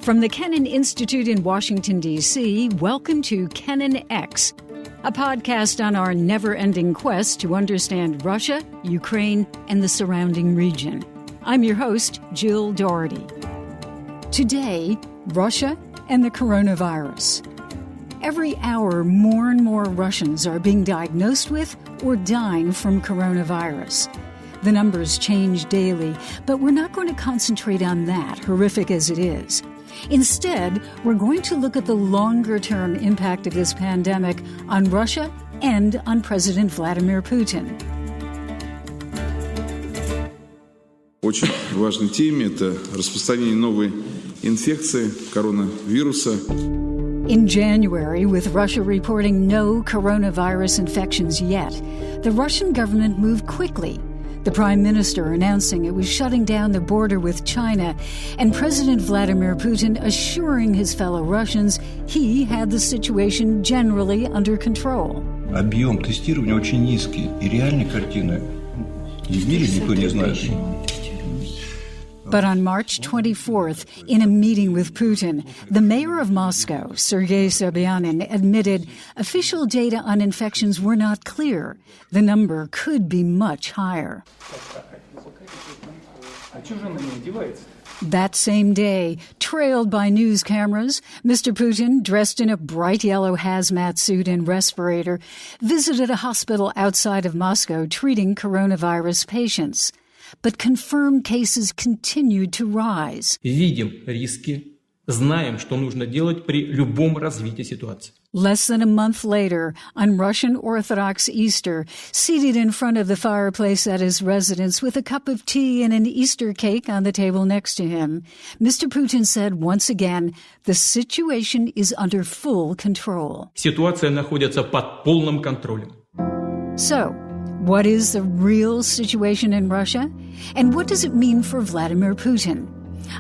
From the Kennan Institute in Washington, D.C., welcome to Kennan X, a podcast on our never-ending quest to understand Russia, Ukraine, and the surrounding region. I'm your host, Jill Dougherty. Today, Russia and the coronavirus. Every hour, more and more Russians are being diagnosed with or dying from coronavirus. The numbers change daily, but we're not going to concentrate on that, horrific as it is. Instead, we're going to look at the longer-term impact of this pandemic on Russia and on President Vladimir Putin. Очень важной теме – это распространение новой инфекции коронавируса. In January, with Russia reporting no coronavirus infections yet, the Russian government moved quickly. The Prime Minister announcing it was shutting down the border with China, and President Vladimir Putin assuring his fellow Russians he had the situation generally under control. Объем тестирования очень низкий, и реальной картины в мире никто не знает. But on March 24th, in a meeting with Putin, the mayor of Moscow, Sergei Sobyanin, admitted official data on infections were not clear. The number could be much higher. That same day, trailed by news cameras, Mr. Putin, dressed in a bright yellow hazmat suit and respirator, visited a hospital outside of Moscow treating coronavirus patients. But confirmed cases continued to rise. Видим риски, знаем, что нужно делать при любом развитии ситуации. Less than a month later, on Russian Orthodox Easter, seated in front of the fireplace at his residence with a cup of tea and an Easter cake on the table next to him, Mr. Putin said once again, the situation is under full control. Ситуация находится под полным контролем. So, what is the real situation in Russia? And what does it mean for Vladimir Putin?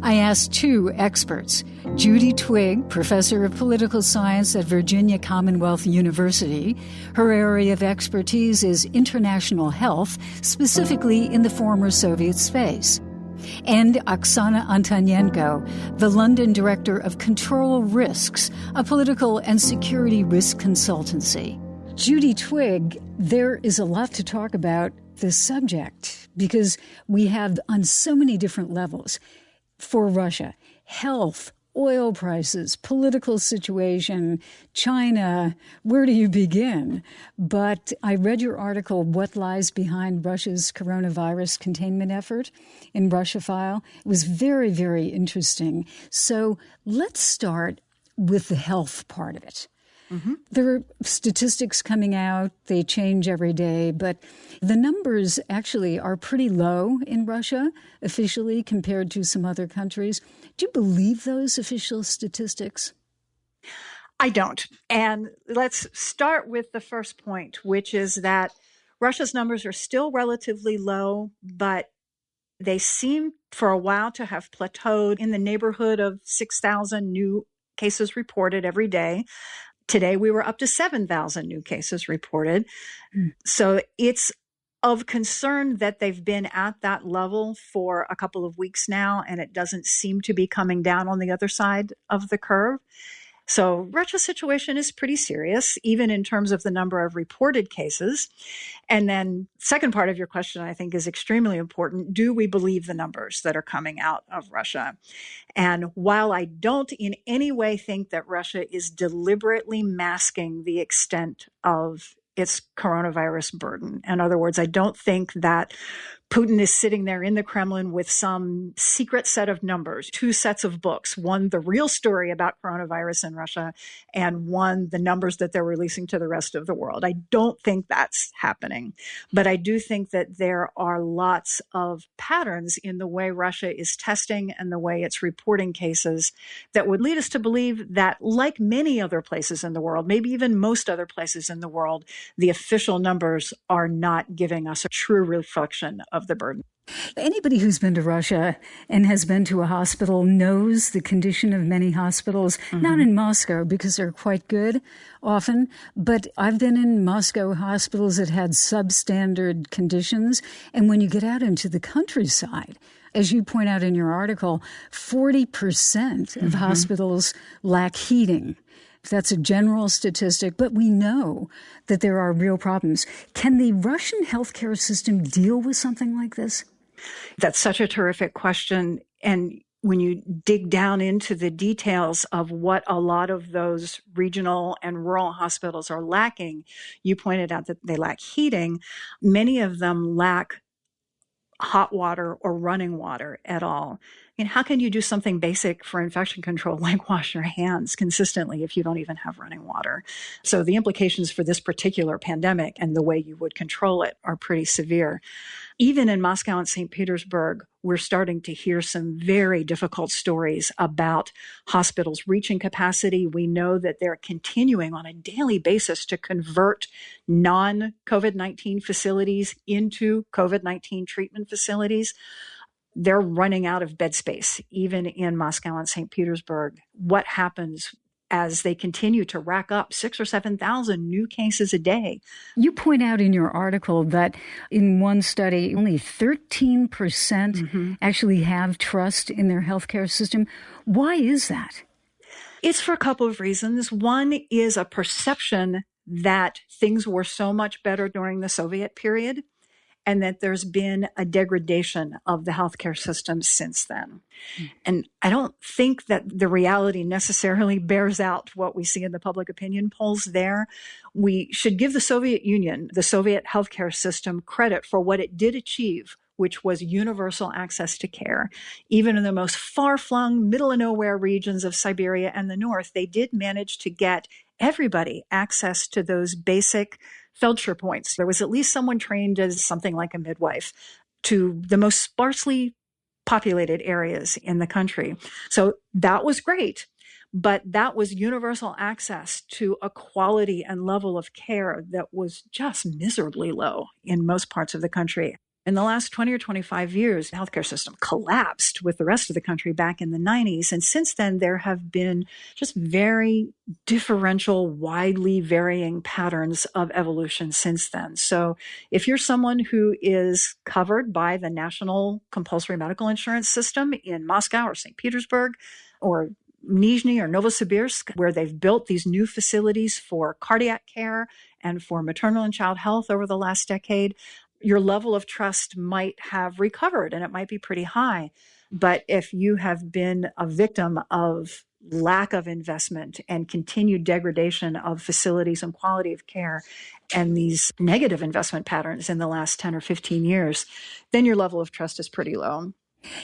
I asked two experts, Judy Twigg, professor of political science at Virginia Commonwealth University. Her area of expertise is international health, specifically in the former Soviet space. And Oksana Antonenko, the London director of Control Risks, a political and security risk consultancy. Judy Twigg, there is a lot to talk about this subject because we have on so many different levels for Russia, health, oil prices, political situation, China, where do you begin? But I read your article, What Lies Behind Russia's Coronavirus Containment Effort in Russia File. It was very, very interesting. So let's start with the health part of it. Mm-hmm. There are statistics coming out. They change every day, but the numbers actually are pretty low in Russia officially compared to some other countries. Do you believe those official statistics? I don't. And let's start with the first point, which is that Russia's numbers are still relatively low, but they seem for a while to have plateaued in the neighborhood of 6,000 new cases reported every day. Today, we were up to 7,000 new cases reported. So it's of concern that they've been at that level for a couple of weeks now, and it doesn't seem to be coming down on the other side of the curve. So Russia's situation is pretty serious, even in terms of the number of reported cases. And then second part of your question, I think, is extremely important. Do we believe the numbers that are coming out of Russia? And while I don't in any way think that Russia is deliberately masking the extent of its coronavirus burden, in other words, I don't think that Putin is sitting there in the Kremlin with some secret set of numbers, two sets of books, one, the real story about coronavirus in Russia, and one, the numbers that they're releasing to the rest of the world. I don't think that's happening. But I do think that there are lots of patterns in the way Russia is testing and the way it's reporting cases that would lead us to believe that, like many other places in the world, maybe even most other places in the world, the official numbers are not giving us a true reflection of the burden. Anybody who's been to Russia and has been to a hospital knows the condition of many hospitals, not in Moscow because they're quite good often, but I've been in Moscow hospitals that had substandard conditions. And when you get out into the countryside, as you point out in your article, 40% of hospitals lack heating. That's a general statistic, but we know that there are real problems. Can the Russian healthcare system deal with something like this? That's such a terrific question. And when you dig down into the details of what a lot of those regional and rural hospitals are lacking, you pointed out that they lack heating. Many of them lack hot water or running water at all. I mean, how can you do something basic for infection control like wash your hands consistently if you don't even have running water? So the implications for this particular pandemic and the way you would control it are pretty severe. Even in Moscow and St. Petersburg, we're starting to hear some very difficult stories about hospitals reaching capacity. We know that they're continuing on a daily basis to convert non-COVID-19 facilities into COVID-19 treatment facilities. They're running out of bed space, even in Moscow and St. Petersburg. What happens as they continue to rack up 6,000 or 7,000 new cases a day? You point out in your article that in one study, only 13% actually have trust in their healthcare system. Why is that? It's for a couple of reasons. One is a perception that things were so much better during the Soviet period, and that there's been a degradation of the healthcare system since then. And I don't think that the reality necessarily bears out what we see in the public opinion polls there. We should give the Soviet Union, the Soviet healthcare system, credit for what it did achieve, which was universal access to care. Even in the most far-flung, middle-of-nowhere regions of Siberia and the North, they did manage to get everybody access to those basic Feldsher points. There was at least someone trained as something like a midwife to the most sparsely populated areas in the country. So that was great, but that was universal access to a quality and level of care that was just miserably low in most parts of the country. In the last 20 or 25 years, the healthcare system collapsed with the rest of the country back in the 90s. And since then, there have been just very differential, widely varying patterns of evolution since then. So if you're someone who is covered by the national compulsory medical insurance system in Moscow or St. Petersburg or Nizhny or Novosibirsk, where they've built these new facilities for cardiac care and for maternal and child health over the last decade, your level of trust might have recovered and it might be pretty high. But if you have been a victim of lack of investment and continued degradation of facilities and quality of care and these negative investment patterns in the last 10 or 15 years, then your level of trust is pretty low.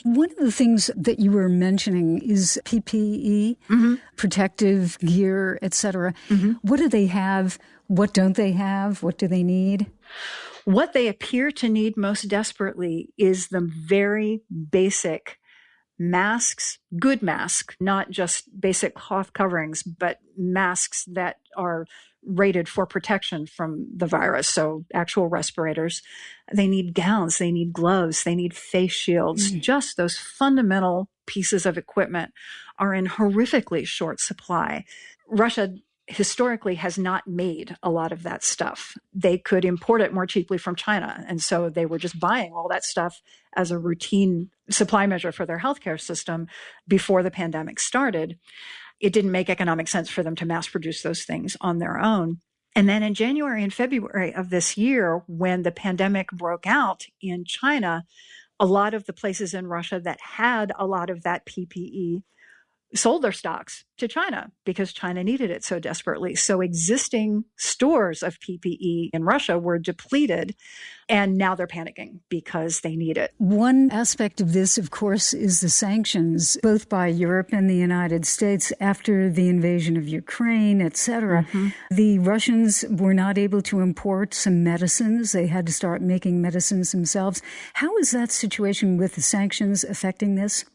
One of the things that you were mentioning is PPE, protective gear, et cetera. What do they have? What don't they have? What do they need? What they appear to need most desperately is the very basic masks, good masks, not just basic cloth coverings, but masks that are rated for protection from the virus. So actual respirators. They need gowns, they need gloves, they need face shields. Just those fundamental pieces of equipment are in horrifically short supply. Russia historically has not made a lot of that stuff. They could import it more cheaply from China. And so they were just buying all that stuff as a routine supply measure for their healthcare system before the pandemic started. It didn't make economic sense for them to mass produce those things on their own. And then in January and February of this year, when the pandemic broke out in China, a lot of the places in Russia that had a lot of that PPE sold their stocks to China because China needed it so desperately. So existing stores of PPE in Russia were depleted, and now they're panicking because they need it. One aspect of this, of course, is the sanctions, both by Europe and the United States after the invasion of Ukraine, et cetera. The Russians were not able to import some medicines. They had to start making medicines themselves. How is that situation with the sanctions affecting this?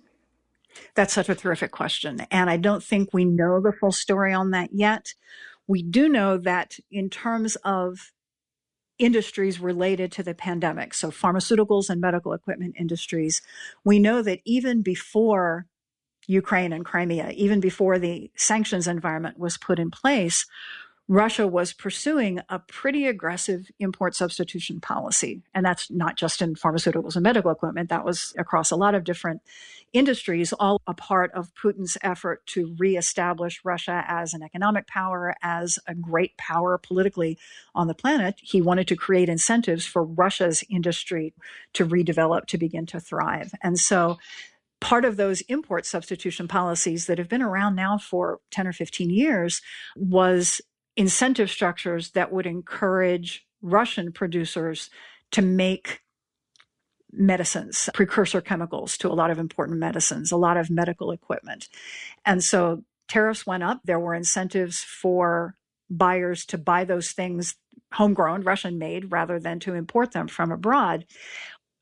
That's such a terrific question. And I don't think we know the full story on that yet. We do know that in terms of industries related to the pandemic, so pharmaceuticals and medical equipment industries, we know that even before Ukraine and Crimea, even before the sanctions environment was put in place, Russia was pursuing a pretty aggressive import substitution policy. And that's not just in pharmaceuticals and medical equipment. That was across a lot of different industries, all a part of Putin's effort to reestablish Russia as an economic power, as a great power politically on the planet. He wanted to create incentives for Russia's industry to redevelop, to begin to thrive. And so part of those import substitution policies that have been around now for 10 or 15 years was incentive structures that would encourage Russian producers to make medicines, precursor chemicals to a lot of important medicines, a lot of medical equipment. And so tariffs went up. There were incentives for buyers to buy those things homegrown, Russian made, rather than to import them from abroad.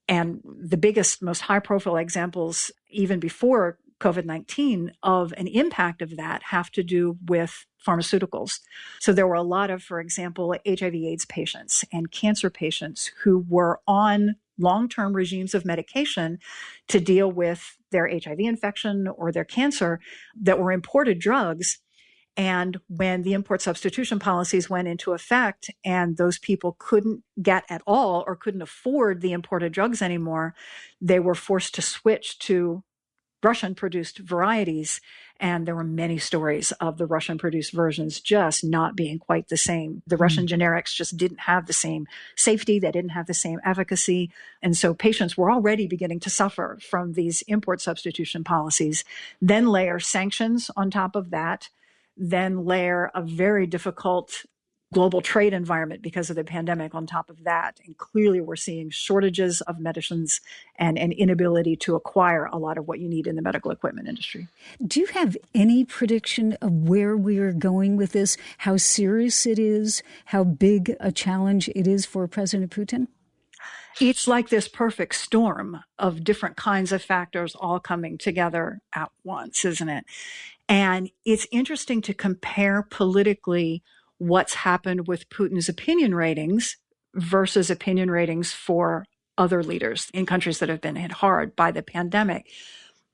And the biggest, most high-profile examples, even before COVID-19, of an impact of that have to do with pharmaceuticals. So there were a lot of, for example, HIV/AIDS patients and cancer patients who were on long-term regimes of medication to deal with their HIV infection or their cancer that were imported drugs. And when the import substitution policies went into effect and those people couldn't get at all or couldn't afford the imported drugs anymore, they were forced to switch to Russian-produced varieties. And there were many stories of the Russian-produced versions just not being quite the same. The Russian generics just didn't have the same safety. They didn't have the same efficacy. And so patients were already beginning to suffer from these import substitution policies. Then layer sanctions on top of that. Then layer a very difficult global trade environment because of the pandemic on top of that. And clearly we're seeing shortages of medicines and an inability to acquire a lot of what you need in the medical equipment industry. Do you have any prediction of where we are going with this, how serious it is, how big a challenge it is for President Putin? It's like this perfect storm of different kinds of factors all coming together at once, isn't it? And it's interesting to compare politically what's happened with Putin's opinion ratings versus opinion ratings for other leaders in countries that have been hit hard by the pandemic.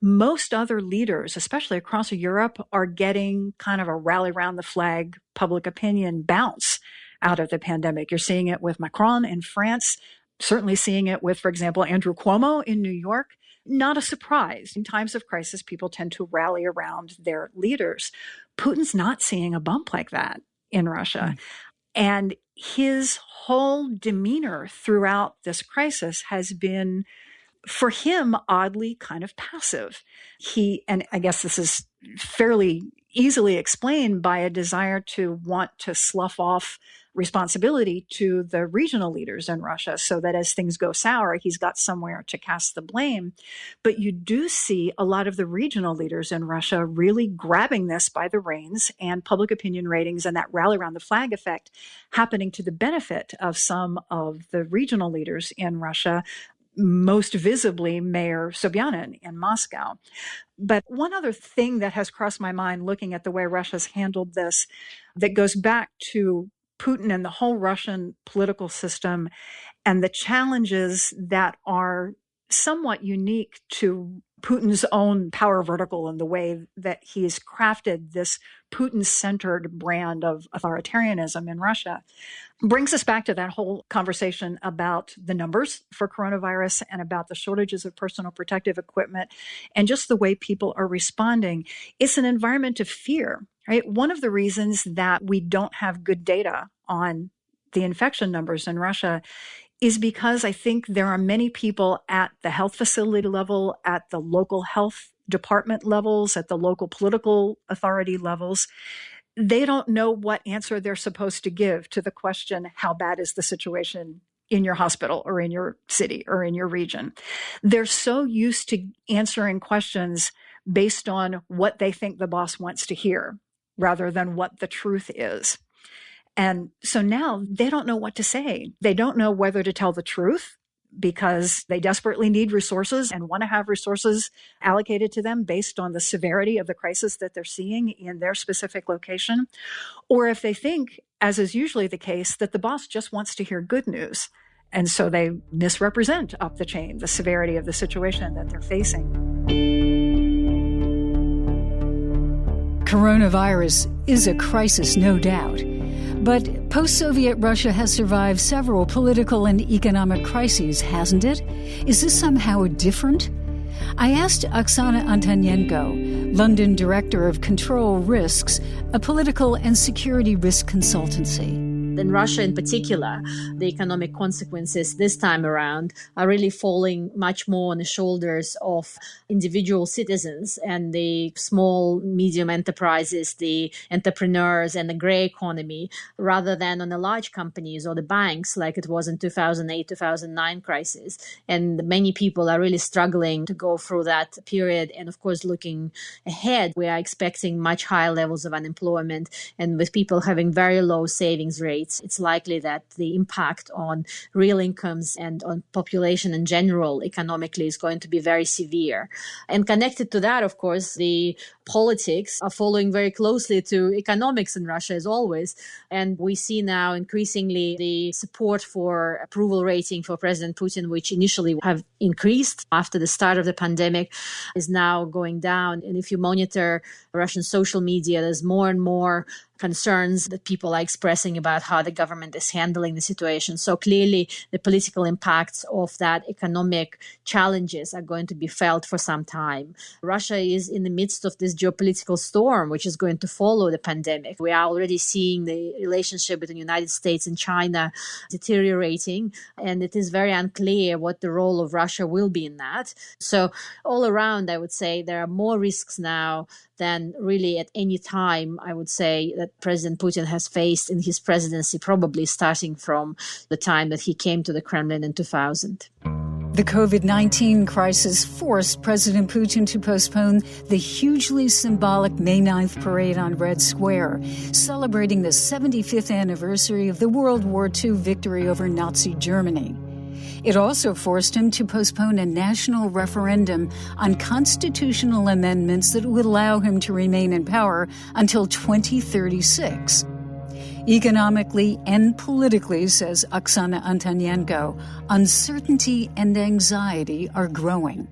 Most other leaders, especially across Europe, are getting kind of a rally around the flag public opinion bounce out of the pandemic. You're seeing it with Macron in France, certainly seeing it with, for example, Andrew Cuomo in New York. Not a surprise. In times of crisis, people tend to rally around their leaders. Putin's not seeing a bump like that in Russia. And his whole demeanor throughout this crisis has been, for him, oddly kind of passive. And I guess this is fairly easily explained by a desire to want to slough off responsibility to the regional leaders in Russia so that as things go sour, he's got somewhere to cast the blame. But you do see a lot of the regional leaders in Russia really grabbing this by the reins, and public opinion ratings and that rally around the flag effect happening to the benefit of some of the regional leaders in Russia, most visibly Mayor Sobyanin in Moscow. But one other thing that has crossed my mind looking at the way Russia's handled this that goes back to Putin and the whole Russian political system and the challenges that are somewhat unique to Putin's own power vertical and the way that he has crafted this Putin-centered brand of authoritarianism in Russia brings us back to that whole conversation about the numbers for coronavirus and about the shortages of personal protective equipment and just the way people are responding. It's an environment of fear, right? One of the reasons that we don't have good data on the infection numbers in Russia is because I think there are many people at the health facility level, at the local health department levels, at the local political authority levels. They don't know what answer they're supposed to give to the question, how bad is the situation in your hospital or in your city or in your region? They're so used to answering questions based on what they think the boss wants to hear rather than what the truth is. And so now they don't know what to say. They don't know whether to tell the truth, because they desperately need resources and want to have resources allocated to them based on the severity of the crisis that they're seeing in their specific location, or if they think, as is usually the case, that the boss just wants to hear good news. And so they misrepresent up the chain the severity of the situation that they're facing. Coronavirus is a crisis, no doubt. But post-Soviet Russia has survived several political and economic crises, hasn't it? Is this somehow different? I asked Oksana Antonenko, London Director of Control Risks, a political and security risk consultancy. In Russia in particular, the economic consequences this time around are really falling much more on the shoulders of individual citizens and the small, medium enterprises, the entrepreneurs and the gray economy, rather than on the large companies or the banks like it was in 2008-2009 crisis. And many people are really struggling to go through that period. And of course, looking ahead, we are expecting much higher levels of unemployment, and with people having very low savings rates, it's likely that the impact on real incomes and on population in general economically is going to be very severe. And connected to that, of course, the politics are following very closely to economics in Russia, as always. And we see now increasingly the support for approval rating for President Putin, which initially have increased after the start of the pandemic, is now going down. And if you monitor Russian social media, there's more and more concerns that people are expressing about how the government is handling the situation. So clearly, the political impacts of that economic challenges are going to be felt for some time. Russia is in the midst of this geopolitical storm, which is going to follow the pandemic. We are already seeing the relationship between the United States and China deteriorating, and it is very unclear what the role of Russia will be in that. So all around, I would say there are more risks now than really at any time, I would say, that President Putin has faced in his presidency, probably starting from the time that he came to the Kremlin in 2000. The COVID-19 crisis forced President Putin to postpone the hugely symbolic May 9th parade on Red Square, celebrating the 75th anniversary of the World War II victory over Nazi Germany. It also forced him to postpone a national referendum on constitutional amendments that would allow him to remain in power until 2036. Economically and politically, says Oksana Antonenko, uncertainty and anxiety are growing.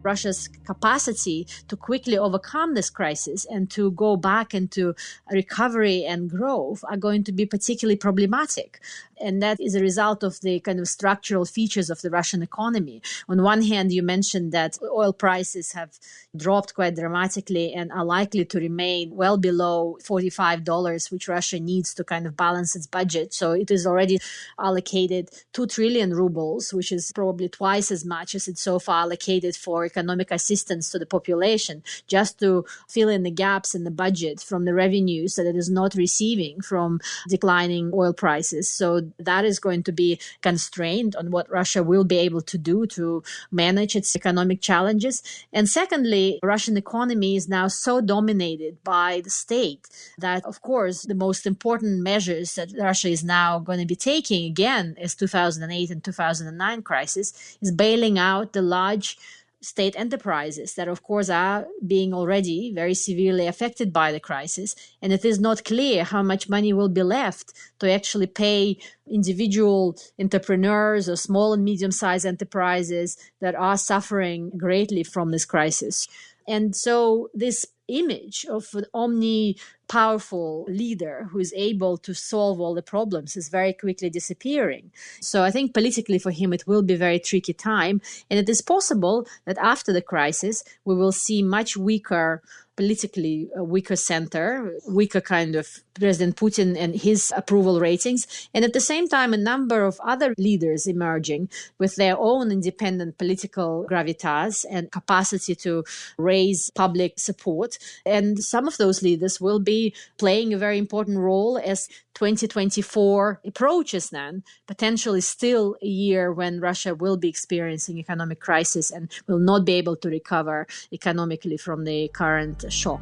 Russia's capacity to quickly overcome this crisis and to go back into recovery and growth are going to be particularly problematic. And that is a result of the kind of structural features of the Russian economy. On one hand, you mentioned that oil prices have dropped quite dramatically and are likely to remain well below $45, which Russia needs to kind of balance its budget. So it is already allocated 2 trillion rubles, which is probably twice as much as it's so far allocated for economic assistance to the population, just to fill in the gaps in the budget from the revenues that it is not receiving from declining oil prices. So that is going to be constrained on what Russia will be able to do to manage its economic challenges. And secondly, Russian economy is now so dominated by the state that, of course, the most important measures that Russia is now going to be taking, again, as 2008 and 2009 crisis, is bailing out the large state enterprises that, of course, are being already very severely affected by the crisis. And it is not clear how much money will be left to actually pay individual entrepreneurs or small and medium-sized enterprises that are suffering greatly from this crisis. And so this image of an omni-powerful leader who is able to solve all the problems is very quickly disappearing. So I think politically for him, it will be a very tricky time. And it is possible that after the crisis, we will see much weaker, politically weaker center, weaker kind of President Putin and his approval ratings. And at the same time, a number of other leaders emerging with their own independent political gravitas and capacity to raise public support. And some of those leaders will be playing a very important role as 2024 approaches then, potentially still a year when Russia will be experiencing economic crisis and will not be able to recover economically from the current shock.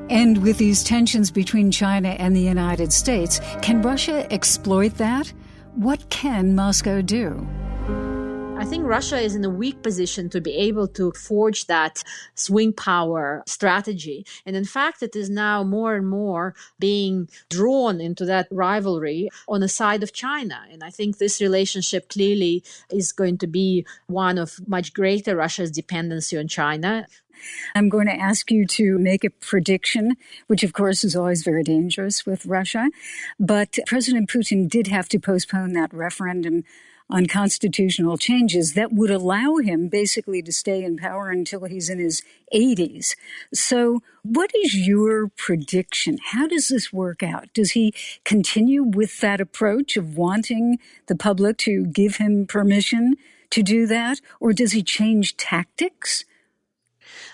And with these tensions between China and the United States, can Russia exploit that? What can Moscow do? I think Russia is in a weak position to be able to forge that swing power strategy. And in fact, it is now more and more being drawn into that rivalry on the side of China. And I think this relationship clearly is going to be one of much greater Russia's dependency on China. I'm going to ask you to make a prediction, which of course is always very dangerous with Russia. But President Putin did have to postpone that referendum on constitutional changes that would allow him basically to stay in power until he's in his 80s. So what is your prediction? How does this work out? Does he continue with that approach of wanting the public to give him permission to do that? Or does he change tactics?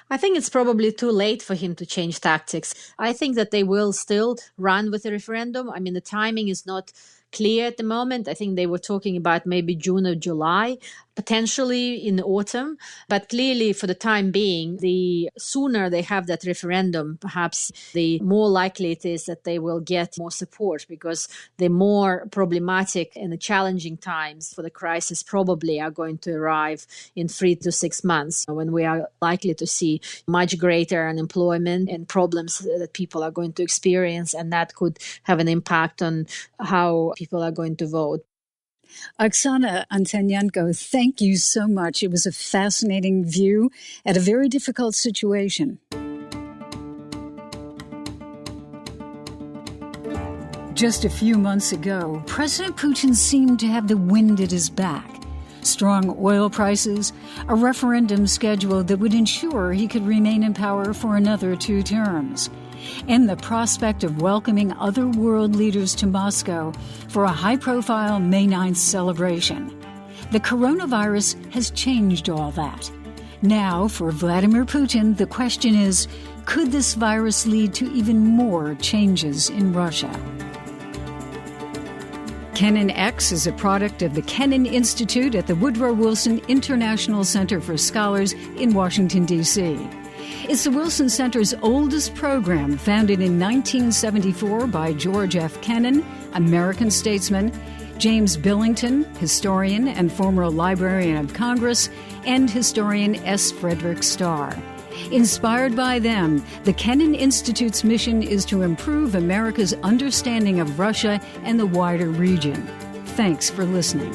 I think it's probably too late for him to change tactics. I think that they will still run with the referendum. I mean, the timing is not clear at the moment. I think they were talking about maybe June or July, potentially in the autumn. But clearly, for the time being, the sooner they have that referendum, perhaps the more likely it is that they will get more support, because the more problematic and the challenging times for the crisis probably are going to arrive in 3 to 6 months, when we are likely to see much greater unemployment and problems that people are going to experience. And that could have an impact on how people are going to vote. Oksana Antonenko, thank you so much. It was a fascinating view at a very difficult situation. Just a few months ago, President Putin seemed to have the wind at his back. Strong oil prices, a referendum scheduled that would ensure he could remain in power for another 2 terms, and the prospect of welcoming other world leaders to Moscow for a high-profile May 9th celebration. The coronavirus has changed all that. Now, for Vladimir Putin, the question is, could this virus lead to even more changes in Russia? Kennan X is a product of the Kennan Institute at the Woodrow Wilson International Center for Scholars in Washington, D.C. It's the Wilson Center's oldest program, founded in 1974 by George F. Kennan, American statesman, James Billington, historian and former Librarian of Congress, and historian S. Frederick Starr. Inspired by them, the Kennan Institute's mission is to improve America's understanding of Russia and the wider region. Thanks for listening.